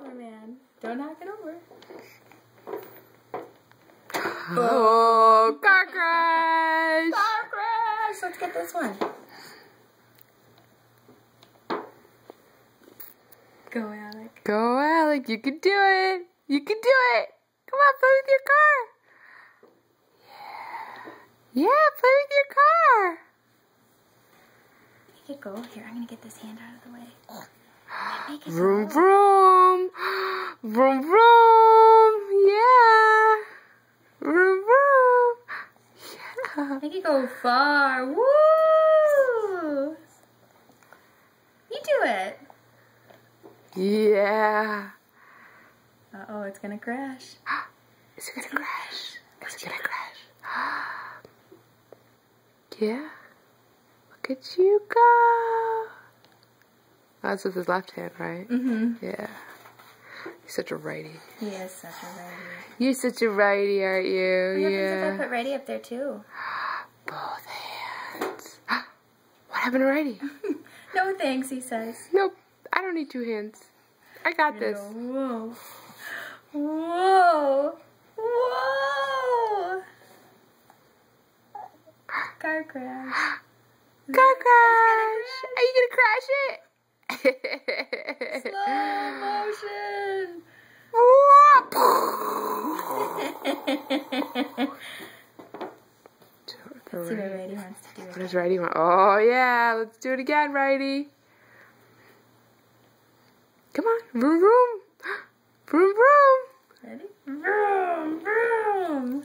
over, man. Don't knock it over. Oh, car crash! Car crash! Let's get this one. Go, Alec. Go, Alec. You can do it. You can do it. Come on, play with your car. Yeah. Yeah, play with your car. Make it go. Here, I'm going to get this hand out of the way. Make it Vroom, go. vroom. Vroom, vroom. Yeah. Vroom, vroom. Yeah. Make it go far. Woo! You do it. Yeah. Uh-oh, it's going to crash. Is it gonna crash? Is it gonna crash? Yeah. Look at you go. That's with his left hand, right? Mm-hmm. Yeah. You're such a righty. He is such a righty. You're such a righty, aren't you? What happens Yeah. if I put righty up there too? Both hands. What happened to righty? No thanks, he says. Nope. I don't need two hands. I got this. Whoa. Whoa. Whoa. Car crash. Car crash! Are you gonna crash it? Slow motion. Let's see what Righty wants to do. What does Righty want? Oh yeah, let's do it again, Righty. Come on, vroom vroom, vroom vroom. Ready? Vroom, vroom.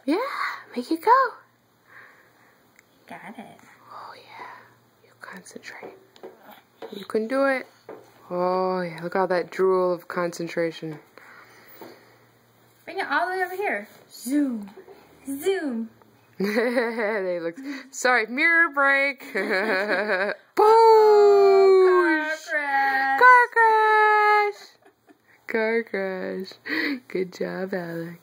Yeah, make it go. Got it. Oh yeah, you concentrate. You can do it. Oh yeah, look at all that drool of concentration. Bring it all the way over here. Zoom. Zoom. They look. Sorry, mirror break. Boosh! Car crash. Car crash. Car crash. Good job, Alec.